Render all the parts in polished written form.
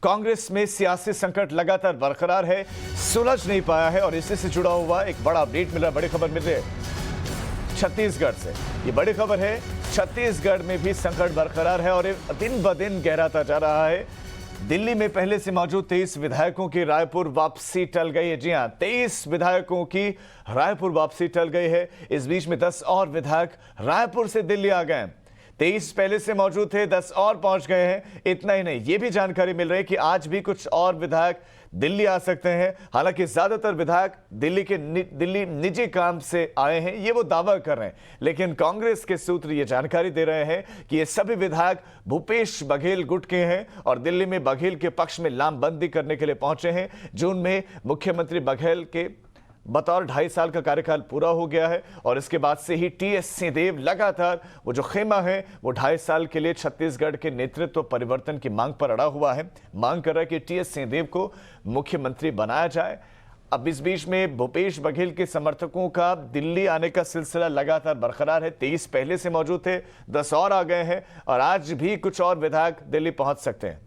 कांग्रेस में सियासी संकट लगातार बरकरार है, सुलझ नहीं पाया है और इसी से जुड़ा हुआ एक बड़ा अपडेट मिल रहा है। बड़ी खबर मिल रही है छत्तीसगढ़ से। ये बड़ी खबर है, छत्तीसगढ़ में भी संकट बरकरार है और ये दिन ब दिन गहराता जा रहा है। दिल्ली में पहले से मौजूद 23 विधायकों की रायपुर वापसी टल गई है। जी हां, 23 विधायकों की रायपुर वापसी टल गई है। इस बीच में 10 और विधायक रायपुर से दिल्ली आ गए। 23 पहले से मौजूद थे, 10 और पहुंच गए हैं। इतना ही नहीं, ये भी जानकारी मिल रही है कि आज भी कुछ और विधायक दिल्ली आ सकते हैं। हालांकि ज्यादातर विधायक दिल्ली निजी काम से आए हैं, ये वो दावा कर रहे हैं, लेकिन कांग्रेस के सूत्र ये जानकारी दे रहे हैं कि ये सभी विधायक भूपेश बघेल गुट के हैं और दिल्ली में बघेल के पक्ष में लामबंदी करने के लिए पहुंचे हैं। जून में मुख्यमंत्री बघेल के बतौर 2.5 साल का कार्यकाल पूरा हो गया है और इसके बाद से ही टीएस सिंहदेव लगातार वो जो खेमा है वो 2.5 साल के लिए छत्तीसगढ़ के नेतृत्व परिवर्तन की मांग पर अड़ा हुआ है। मांग कर रहा है कि टीएस सिंहदेव को मुख्यमंत्री बनाया जाए। अब इस बीच में भूपेश बघेल के समर्थकों का दिल्ली आने का सिलसिला लगातार बरकरार है। 23 पहले से मौजूद थे, 10 और आ गए हैं और आज भी कुछ और विधायक दिल्ली पहुंच सकते हैं।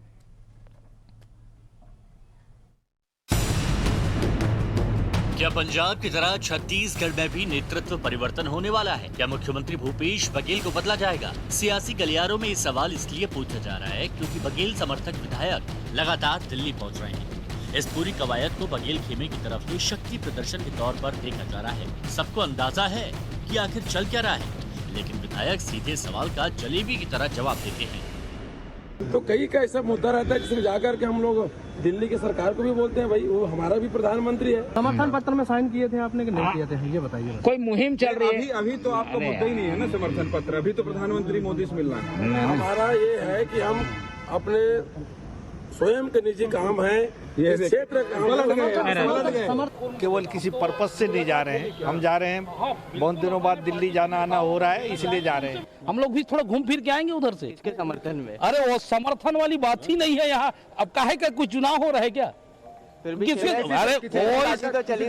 क्या पंजाब की तरह छत्तीसगढ़ में भी नेतृत्व परिवर्तन होने वाला है? क्या मुख्यमंत्री भूपेश बघेल को बदला जाएगा? सियासी गलियारों में ये सवाल इसलिए पूछा जा रहा है क्योंकि बघेल समर्थक विधायक लगातार दिल्ली पहुंच रहे हैं। इस पूरी कवायद को बघेल खेमे की तरफ से शक्ति प्रदर्शन के तौर पर देखा जा रहा है। सबको अंदाजा है कि आखिर चल क्या रहा है, लेकिन विधायक सीधे सवाल का जलेबी की तरह जवाब देते हैं। तो कई का ऐसा मुद्दा रहता है जिसमें जाकर के हम लोग दिल्ली की सरकार को भी बोलते हैं, भाई वो हमारा भी प्रधानमंत्री है। समर्थन पत्र में साइन किए थे आपने कि नहीं किए थे, ये बताइए। कोई मुहिम चल रही है? अभी तो आपका मुद्दा ही नहीं है ना समर्थन पत्र, अभी तो प्रधानमंत्री मोदी से मिलना है। हमारा ये है कि हम अपने स्वयं के निजी काम है, ये क्षेत्र केवल किसी पर्पस से नहीं जा रहे हैं, हम जा रहे हैं बहुत दिनों बाद दिल्ली जाना आना हो रहा है, इसलिए जा रहे हैं। हम लोग भी थोड़ा घूम फिर के आएंगे उधर से इसके समर्थन में। अरे वो समर्थन वाली बात ही नहीं है यहाँ। अब काहे का कुछ चुनाव हो रहा है क्या? किसके? अरे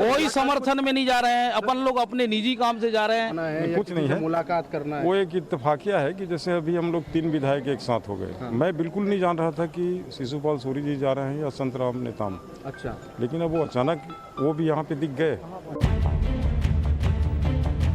कोई समर्थन में नहीं जा रहे हैं, अपन लोग अपने निजी काम से जा रहे हैं। कुछ नहीं है, मुलाकात करना है। वो एक इत्तेफाकिया है कि जैसे अभी हम लोग 3 विधायक एक साथ हो गए। मैं बिल्कुल नहीं जान रहा था कि शिशुपाल सूरी जी जा रहे हैं या संतराम नेताम। अच्छा, लेकिन अब वो अचानक वो भी यहाँ पे दिख गए।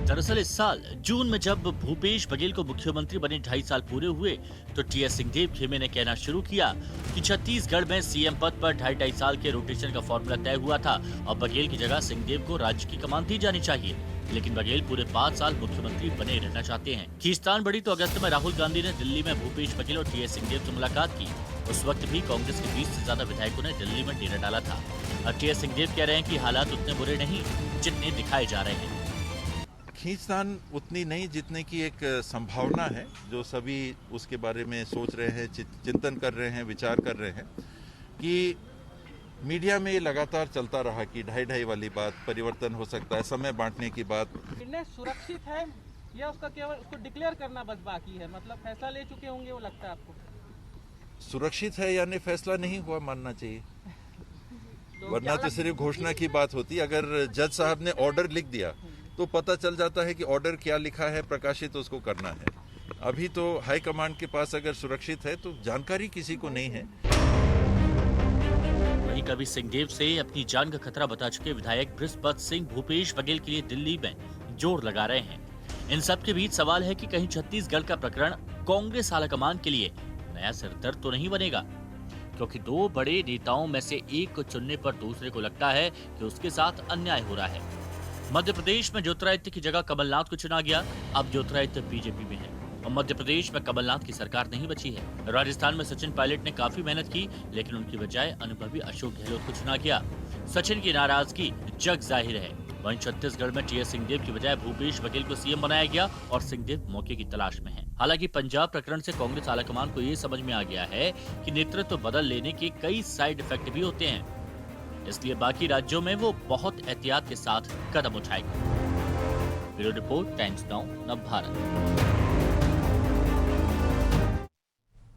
दरअसल इस साल जून में जब भूपेश बघेल को मुख्यमंत्री बने 2.5 साल पूरे हुए तो टीएस सिंहदेव खेमे ने कहना शुरू किया कि छत्तीसगढ़ में सीएम पद पर 2.5 साल के रोटेशन का फॉर्मूला तय हुआ था और बघेल की जगह सिंहदेव को राज्य की कमान दी जानी चाहिए। लेकिन बघेल पूरे 5 साल मुख्यमंत्री बने रहना चाहते हैं। खींचतान बढ़ी तो अगस्त में राहुल गांधी ने दिल्ली में भूपेश बघेल और टीएस सिंहदेव से मुलाकात की। उस वक्त भी कांग्रेस के 20 से ज्यादा विधायकों ने दिल्ली में डेरा डाला था। अब टीएस सिंहदेव कह रहे हैं कि हालात उतने बुरे नहीं जितने दिखाए जा रहे हैं। खींचतान उतनी नहीं जितने की एक संभावना है, जो सभी उसके बारे में सोच रहे हैं, चिंतन कर रहे हैं, विचार कर रहे हैं कि मीडिया में लगातार चलता रहा कि 2.5 वाली बात, परिवर्तन हो सकता है, समय बांटने की बात। निर्णय सुरक्षित है या उसका केवल उसको डिक्लेयर करना बस बाकी है? मतलब फैसला ले चुके होंगे, वो लगता है आपको? सुरक्षित है यानी फैसला नहीं हुआ मानना चाहिए, वरना तो सिर्फ घोषणा की बात होती। अगर जज साहब ने ऑर्डर लिख दिया तो पता चल जाता है कि ऑर्डर क्या लिखा है, प्रकाशित उसको करना है। अभी तो हाई कमांड के पास अगर सुरक्षित है तो जानकारी किसी को नहीं है। वहीं कभी सिंहदेव से अपनी जान का खतरा बता चुके विधायक बृहस्पत सिंह भूपेश बघेल के लिए दिल्ली में जोर लगा रहे हैं। इन सब के बीच सवाल है कि कहीं छत्तीसगढ़ का प्रकरण कांग्रेस आलाकमान के लिए नया सिरदर्द तो नहीं बनेगा, क्योंकि 2 बड़े नेताओं में से एक को चुनने पर दूसरे को लगता है कि उसके साथ अन्याय हो रहा है। मध्य प्रदेश में ज्योतिरादित्य की जगह कमलनाथ को चुना गया। अब ज्योतिरादित्य बीजेपी में है और मध्य प्रदेश में कमलनाथ की सरकार नहीं बची है। राजस्थान में सचिन पायलट ने काफी मेहनत की, लेकिन उनकी बजाय अनुभवी अशोक गहलोत को चुना गया। सचिन की नाराजगी जग जाहिर है। वहीं छत्तीसगढ़ में टीएस सिंहदेव की बजाय भूपेश बघेल को सीएम बनाया गया और सिंहदेव मौके की तलाश में है। हालांकि पंजाब प्रकरण से कांग्रेस आलाकमान को ये समझ में आ गया है कि नेतृत्व बदल लेने के कई साइड इफेक्ट भी होते हैं, इसलिए बाकी राज्यों में वो बहुत एहतियात के साथ कदम उठाएगी। ब्यूरो रिपोर्ट, टाइम्स नाउ, नव भारत।